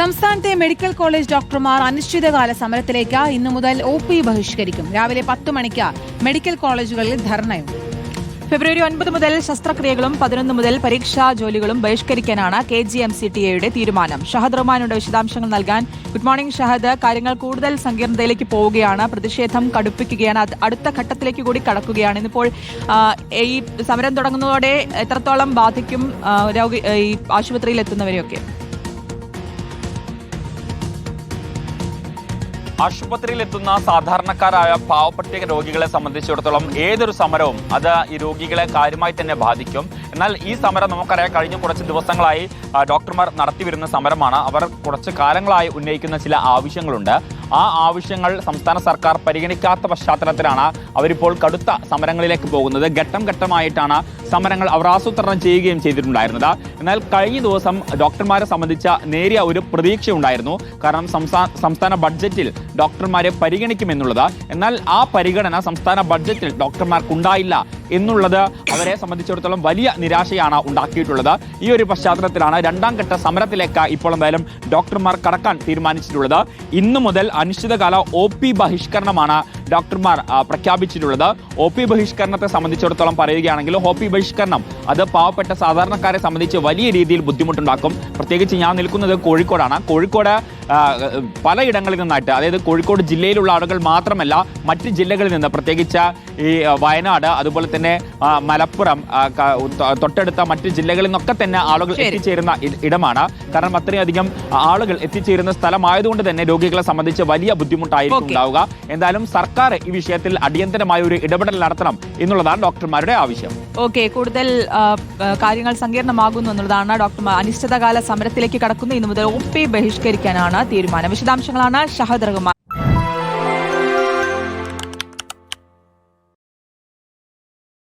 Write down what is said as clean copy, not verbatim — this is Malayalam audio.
സംസ്ഥാനത്തെ മെഡിക്കൽ കോളേജ് ഡോക്ടർമാർ അനിശ്ചിതകാല സമരത്തിലേക്ക് ഇന്നു മുതൽ OP ബഹിഷ്കരിക്കും. രാവിലെ 10 മണിക്ക് മെഡിക്കൽ കോളേജുകളിൽ ധർണയുണ്ട്. ഫെബ്രുവരി 9 മുതൽ ശസ്ത്രക്രിയകളും 11 മുതൽ പരീക്ഷാ ജോലികളും ബഹിഷ്കരിക്കാനാണ് KGMCTA തീരുമാനം. ഷഹദ് റഹ്മാനുടെ വിശദാംശങ്ങൾ നൽകാൻ. Good morning Shahad. കാര്യങ്ങൾ കൂടുതൽ സങ്കീർണതയിലേക്ക് പോവുകയാണ്. പ്രതിഷേധം കടുപ്പിക്കുകയാണ്. അടുത്ത ഘട്ടത്തിലേക്ക് കൂടി കടക്കുകയാണ്. ഇന്നിപ്പോൾ ഈ സമരം തുടങ്ങുന്നതോടെ എത്രത്തോളം ബാധിക്കും ഈ ആശുപത്രിയിൽ എത്തുന്നവരെയൊക്കെ? ആശുപത്രിയിലെത്തുന്ന സാധാരണക്കാരായ പാവപ്പെട്ട രോഗികളെ സംബന്ധിച്ചിടത്തോളം ഏതൊരു സമരവും അത് ഈ രോഗികളെ കാര്യമായി തന്നെ ബാധിക്കും. എന്നാൽ ഈ സമരം നമുക്കറിയാം, കഴിഞ്ഞ കുറച്ച് ദിവസങ്ങളായി ഡോക്ടർമാർ നടത്തിവരുന്ന സമരമാണ്. അവർ കുറച്ച് കാലങ്ങളായി ഉന്നയിക്കുന്ന ചില ആവശ്യങ്ങളുണ്ട്. ആ ആവശ്യങ്ങൾ സംസ്ഥാന സർക്കാർ പരിഗണിക്കാത്ത പശ്ചാത്തലത്തിലാണ് അവരിപ്പോൾ കടുത്ത സമരങ്ങളിലേക്ക് പോകുന്നത്. ഘട്ടം ഘട്ടമായിട്ടാണ് സമരങ്ങൾ അവർ ആസൂത്രണം ചെയ്യുകയും ചെയ്തിട്ടുണ്ടായിരുന്നത്. എന്നാൽ കഴിഞ്ഞ ദിവസം ഡോക്ടർമാരെ സംബന്ധിച്ച നേരിയ ഒരു പ്രതീക്ഷയുണ്ടായിരുന്നു. കാരണം സംസ്ഥാന ബഡ്ജറ്റിൽ ഡോക്ടർമാരെ പരിഗണിക്കുമെന്നുള്ളത്. എന്നാൽ ആ പരിഗണന സംസ്ഥാന ബഡ്ജറ്റിൽ ഡോക്ടർമാർക്കുണ്ടായില്ല എന്നുള്ളത് അവരെ സംബന്ധിച്ചിടത്തോളം വലിയ നിരാശയാണ് ഉണ്ടാക്കിയിട്ടുള്ളത്. ഈ ഒരു പശ്ചാത്തലത്തിലാണ് രണ്ടാം ഘട്ട സമരത്തിലേക്ക് ഇപ്പോൾ എന്തായാലും ഡോക്ടർമാർ കടക്കാൻ തീരുമാനിച്ചിട്ടുള്ളത്. ഇന്നു മുതൽ അനിശ്ചിതകാല OP ബഹിഷ്കരണമാണ് ഡോക്ടർമാർ പ്രഖ്യാപിച്ചിട്ടുള്ളത്. OP ബഹിഷ്കരണത്തെ സംബന്ധിച്ചിടത്തോളം പറയുകയാണെങ്കിൽ OP ബഹിഷ്കരണം അത് പാവപ്പെട്ട സാധാരണക്കാരെ സംബന്ധിച്ച് വലിയ രീതിയിൽ ബുദ്ധിമുട്ടുണ്ടാക്കും. പ്രത്യേകിച്ച് ഞാൻ നിൽക്കുന്നത് കോഴിക്കോടാണ്. കോഴിക്കോട് പലയിടങ്ങളിൽ നിന്നായിട്ട്, അതായത് കോഴിക്കോട് ജില്ലയിലുള്ള ആളുകൾ മാത്രമല്ല, മറ്റ് ജില്ലകളിൽ നിന്ന്, പ്രത്യേകിച്ച് ഈ വയനാട്, അതുപോലെ തന്നെ മലപ്പുറം, തൊട്ടടുത്ത മറ്റ് ജില്ലകളിൽ നിന്നൊക്കെ തന്നെ ആളുകൾ എത്തിച്ചേരുന്ന ഇടമാണ്. കാരണം അത്രയധികം ആളുകൾ എത്തിച്ചേരുന്ന സ്ഥലമായതുകൊണ്ട് തന്നെ രോഗികളെ സംബന്ധിച്ച് വലിയ ബുദ്ധിമുട്ടായിരിക്കും ഉണ്ടാവുക. എന്തായാലും സർക്കാർ ഈ വിഷയത്തിൽ അടിയന്തരമായ ഒരു ഇടപെടൽ നടത്തണം എന്നുള്ളതാണ് ഡോക്ടർമാരുടെ ആവശ്യം. കൂടുതൽ കാര്യങ്ങൾ സങ്കീർണമാകുന്നു എന്നുള്ളതാണ്. ഡോക്ടർമാർ അനിശ്ചിതകാല സമരത്തിലേക്ക് കടക്കുന്നു. ഇന്നു മുതൽ OP ബഹിഷ്കരിക്കാനാണ് തീരുമാനം. വിശദാംശങ്ങളാണ് ഷഹദ് റഹ്മാൻ.